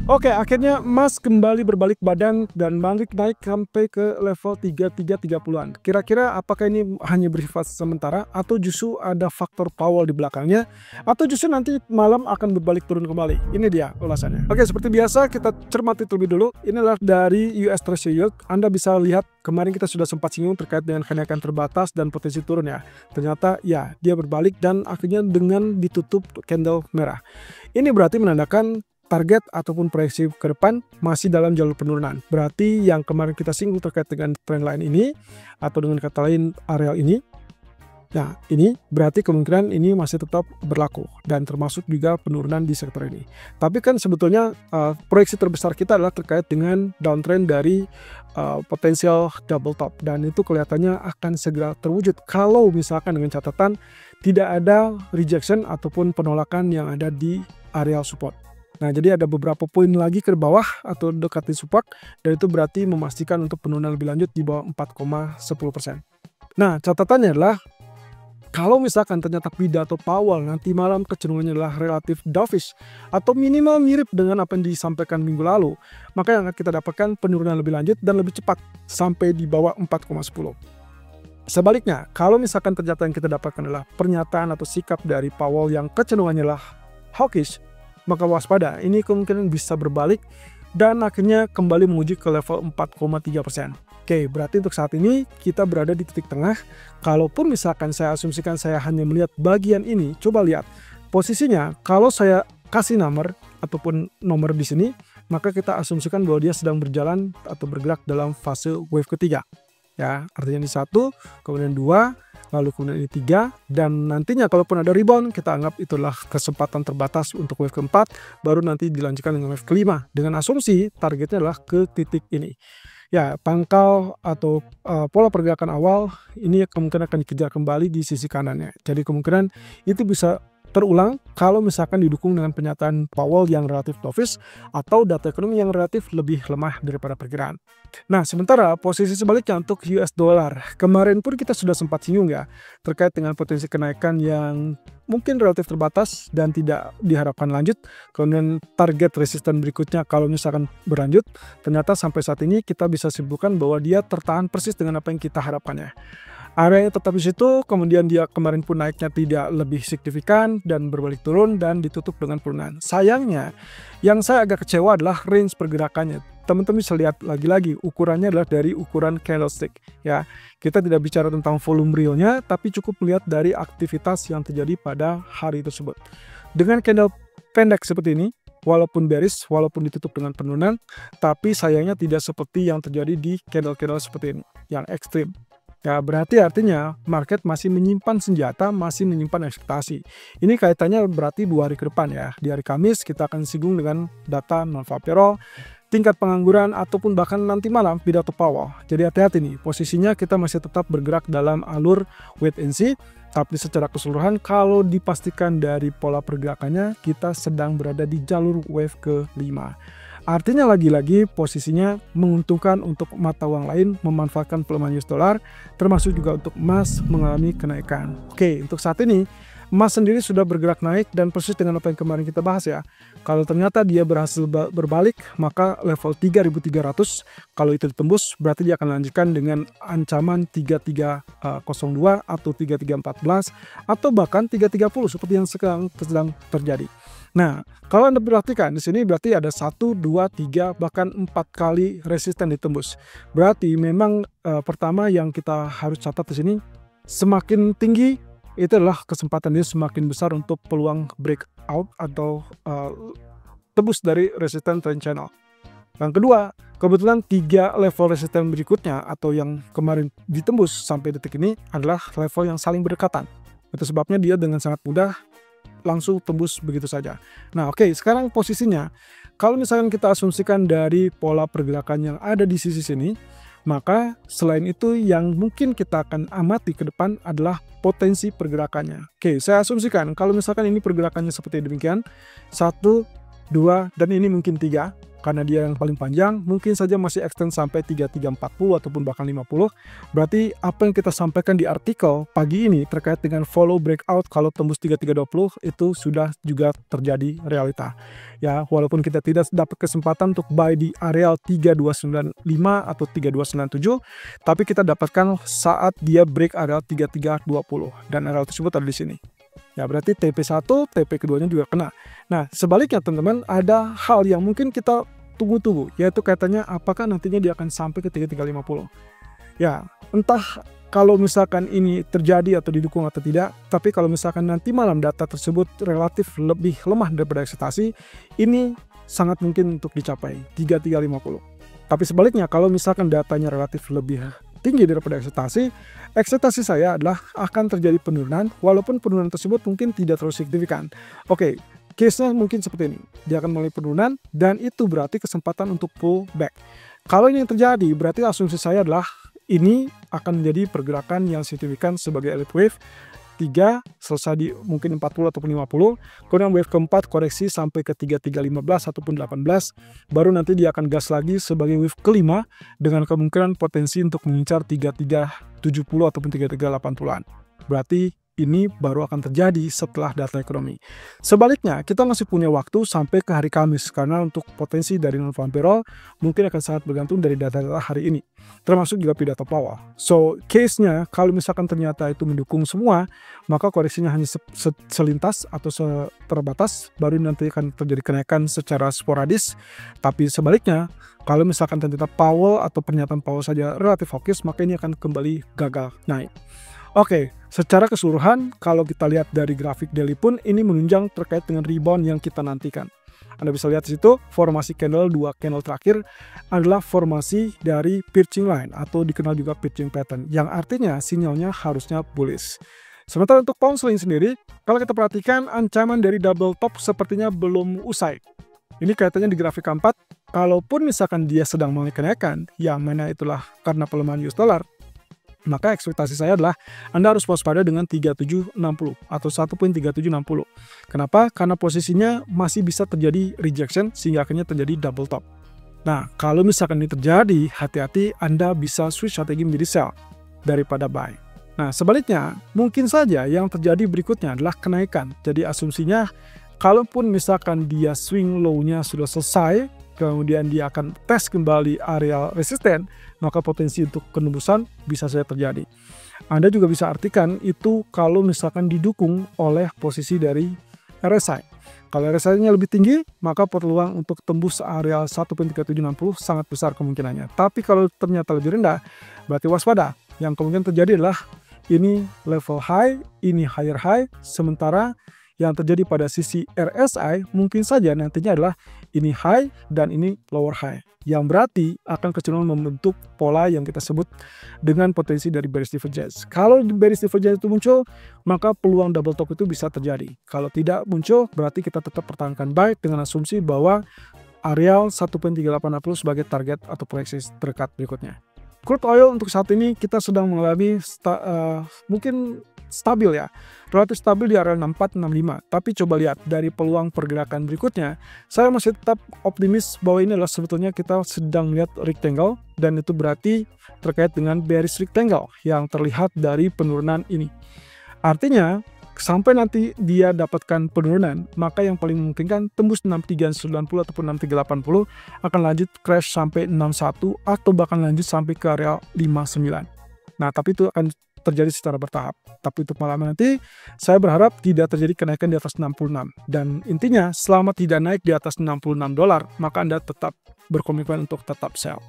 Oke, akhirnya emas kembali berbalik badan dan balik naik sampai ke level 3330-an. Kira-kira apakah ini hanya bersifat sementara atau justru ada faktor Powell di belakangnya atau justru nanti malam akan berbalik turun kembali? Ini dia ulasannya. Oke, seperti biasa kita cermati terlebih dulu. Inilah dari US Treasury Yield. Anda bisa lihat kemarin kita sudah sempat singgung terkait dengan kenaikan terbatas dan potensi turun ya. Ternyata ya dia berbalik dan akhirnya dengan ditutup candle merah. Ini berarti menandakan target ataupun proyeksi ke depan masih dalam jalur penurunan. Berarti yang kemarin kita singgung terkait dengan trendline ini atau dengan kata lain areal ini, nah ini berarti kemungkinan ini masih tetap berlaku dan termasuk juga penurunan di sektor ini. Tapi kan sebetulnya proyeksi terbesar kita adalah terkait dengan downtrend dari potensial double top dan itu kelihatannya akan segera terwujud kalau misalkan dengan catatan tidak ada rejection ataupun penolakan yang ada di areal support. Nah, jadi ada beberapa poin lagi ke bawah atau dekati support dan itu berarti memastikan untuk penurunan lebih lanjut di bawah 4,10%. Nah, catatannya adalah kalau misalkan ternyata pidato Powell nanti malam kecenderungannya adalah relatif dovish atau minimal mirip dengan apa yang disampaikan minggu lalu, maka yang akan kita dapatkan penurunan lebih lanjut dan lebih cepat sampai di bawah 4,10. Sebaliknya, kalau misalkan ternyata yang kita dapatkan adalah pernyataan atau sikap dari Powell yang kecenderungannya adalah hawkish, maka waspada, ini kemungkinan bisa berbalik dan akhirnya kembali menguji ke level 4,3%. Oke, berarti untuk saat ini kita berada di titik tengah. Kalaupun misalkan saya asumsikan saya hanya melihat bagian ini, coba lihat posisinya. Kalau saya kasih nomor ataupun nomor di sini, maka kita asumsikan bahwa dia sedang berjalan atau bergerak dalam fase wave ketiga. Ya, artinya ini 1, kemudian 2, lalu kemudian ini 3, dan nantinya kalaupun ada rebound kita anggap itulah kesempatan terbatas untuk wave keempat, baru nanti dilanjutkan dengan wave kelima dengan asumsi targetnya adalah ke titik ini. Ya, pangkal atau pola pergerakan awal ini kemungkinan akan dikejar kembali di sisi kanannya. Jadi kemungkinan itu bisa terulang kalau misalkan didukung dengan pernyataan Powell yang relatif dovish atau data ekonomi yang relatif lebih lemah daripada perkiraan. Nah, sementara posisi sebaliknya untuk US dollar, kemarin pun kita sudah sempat singgung ya terkait dengan potensi kenaikan yang mungkin relatif terbatas dan tidak diharapkan lanjut. Kemudian target resisten berikutnya kalau misalkan berlanjut, ternyata sampai saat ini kita bisa simpulkan bahwa dia tertahan persis dengan apa yang kita harapkannya. Areanya tetap di situ, kemudian dia kemarin pun naiknya tidak lebih signifikan dan berbalik turun dan ditutup dengan penurunan. Sayangnya, yang saya agak kecewa adalah range pergerakannya. Teman-teman bisa lihat lagi-lagi ukurannya adalah dari ukuran candlestick. Ya, kita tidak bicara tentang volume realnya, tapi cukup melihat dari aktivitas yang terjadi pada hari tersebut. Dengan candle pendek seperti ini, walaupun bearish, walaupun ditutup dengan penurunan, tapi sayangnya tidak seperti yang terjadi di candle-candle seperti ini, yang ekstrim. Ya, berarti artinya market masih menyimpan senjata, masih menyimpan ekspektasi. Ini kaitannya berarti 2 hari ke depan ya. Di hari Kamis kita akan singgung dengan data non-farm payroll, tingkat pengangguran, ataupun bahkan nanti malam pidato Powell. Jadi hati-hati nih, posisinya kita masih tetap bergerak dalam alur wait and see. Tapi secara keseluruhan kalau dipastikan dari pola pergerakannya, kita sedang berada di jalur wave ke-5. Artinya lagi-lagi posisinya menguntungkan untuk mata uang lain memanfaatkan pelemahan US dollar, termasuk juga untuk emas mengalami kenaikan. Oke, untuk saat ini emas sendiri sudah bergerak naik dan persis dengan apa yang kemarin kita bahas ya. Kalau ternyata dia berhasil berbalik, maka level 3300 kalau itu ditembus berarti dia akan lanjutkan dengan ancaman 3302 atau 3314 atau bahkan 330 seperti yang sedang terjadi. Nah, kalau Anda perhatikan di sini berarti ada 1, 2, 3 bahkan 4 kali resisten ditembus. Berarti memang pertama yang kita harus catat di sini, semakin tinggi itu adalah kesempatan dia semakin besar untuk peluang breakout atau tembus dari resisten trend channel. Yang kedua, kebetulan 3 level resisten berikutnya atau yang kemarin ditembus sampai detik ini adalah level yang saling berdekatan. Itu sebabnya dia dengan sangat mudah langsung tembus begitu saja. Nah, oke, sekarang posisinya kalau misalkan kita asumsikan dari pola pergerakan yang ada di sisi sini, maka selain itu yang mungkin kita akan amati ke depan adalah potensi pergerakannya. Oke, saya asumsikan kalau misalkan ini pergerakannya seperti demikian, 1, 2, dan ini mungkin 3. karena dia yang paling panjang, mungkin saja masih extend sampai 3340 ataupun bahkan 50. Berarti apa yang kita sampaikan di artikel pagi ini terkait dengan follow breakout kalau tembus 3320 itu sudah juga terjadi realita. Ya, walaupun kita tidak dapat kesempatan untuk buy di areal 3295 atau 3297, tapi kita dapatkan saat dia break areal 3320 dan areal tersebut ada di sini. Ya, berarti TP1, TP keduanya juga kena. Nah, sebaliknya teman-teman, ada hal yang mungkin kita tunggu-tunggu, yaitu katanya apakah nantinya dia akan sampai ke 3350. Ya, entah kalau misalkan ini terjadi atau didukung atau tidak, tapi kalau misalkan nanti malam data tersebut relatif lebih lemah daripada ekspektasi, ini sangat mungkin untuk dicapai 3350. Tapi sebaliknya, kalau misalkan datanya relatif lebih tinggi daripada ekspektasi saya adalah akan terjadi penurunan, walaupun penurunan tersebut mungkin tidak terlalu signifikan. Oke, case-nya mungkin seperti ini. Dia akan mulai penurunan dan itu berarti kesempatan untuk pull back. Kalau ini yang terjadi, berarti asumsi saya adalah ini akan menjadi pergerakan yang signifikan sebagai elite wave 3 selesai di mungkin 40 ataupun 50, kemudian wave keempat koreksi sampai ke 3315 ataupun 18, baru nanti dia akan gas lagi sebagai wave kelima dengan kemungkinan potensi untuk mengincar 3370 ataupun 3380-an. Berarti ini baru akan terjadi setelah data ekonomi. Sebaliknya, kita masih punya waktu sampai ke hari Kamis karena untuk potensi dari non-farm payroll mungkin akan sangat bergantung dari data-data hari ini, termasuk juga pidato Powell. So, case-nya kalau misalkan ternyata itu mendukung semua, maka koreksinya hanya selintas atau terbatas, baru nanti akan terjadi kenaikan secara sporadis. Tapi sebaliknya, kalau misalkan ternyata Powell atau pernyataan Powell saja relatif hawkish, maka ini akan kembali gagal naik. Oke, secara keseluruhan kalau kita lihat dari grafik daily pun ini menunjang terkait dengan rebound yang kita nantikan. Anda bisa lihat di situ formasi candle 2 candle terakhir adalah formasi dari pitching line atau dikenal juga pitching pattern, yang artinya sinyalnya harusnya bullish. Sementara untuk pound sterling sendiri, kalau kita perhatikan ancaman dari double top sepertinya belum usai. Ini kaitannya di grafik keempat, kalaupun misalkan dia sedang mengalami kenaikan, yang mana itulah karena pelemahan US dollar, maka ekspektasi saya adalah Anda harus waspada dengan 3760 atau 1.3760. Kenapa? Karena posisinya masih bisa terjadi rejection sehingga akhirnya terjadi double top. Nah, kalau misalkan ini terjadi, hati-hati Anda bisa switch strategi menjadi sell daripada buy. Nah, sebaliknya, mungkin saja yang terjadi berikutnya adalah kenaikan. Jadi asumsinya, kalaupun misalkan dia swing low-nya sudah selesai, kemudian dia akan tes kembali area resisten, maka potensi untuk penembusan bisa saja terjadi. Anda juga bisa artikan itu kalau misalkan didukung oleh posisi dari RSI. Kalau RSI-nya lebih tinggi, maka peluang untuk tembus area 1.3760 sangat besar kemungkinannya. Tapi kalau ternyata lebih rendah, berarti waspada. Yang kemungkinan terjadi adalah ini level high, ini higher high, sementara yang terjadi pada sisi RSI mungkin saja nantinya adalah ini high dan ini lower high, yang berarti akan kecenderungan membentuk pola yang kita sebut dengan potensi dari bearish divergence. Kalau bearish divergence itu muncul, maka peluang double top itu bisa terjadi. Kalau tidak muncul, berarti kita tetap pertahankan buy dengan asumsi bahwa areal 1.3860 sebagai target atau proyeksi terdekat berikutnya. Crude oil untuk saat ini kita sedang mengalami mungkin stabil ya, relatif stabil di area 6465. Tapi coba lihat dari peluang pergerakan berikutnya, saya masih tetap optimis bahwa ini adalah sebetulnya kita sedang lihat rectangle, dan itu berarti terkait dengan bearish rectangle yang terlihat dari penurunan ini. Artinya sampai nanti dia dapatkan penurunan, maka yang paling memungkinkan tembus 6390 ataupun 6380 akan lanjut crash sampai 61 atau bahkan lanjut sampai ke area 59. Nah, tapi itu akan terjadi secara bertahap. Tapi untuk malam nanti, saya berharap tidak terjadi kenaikan di atas 66. Dan intinya, selama tidak naik di atas $66, maka Anda tetap berkomitmen untuk tetap sell.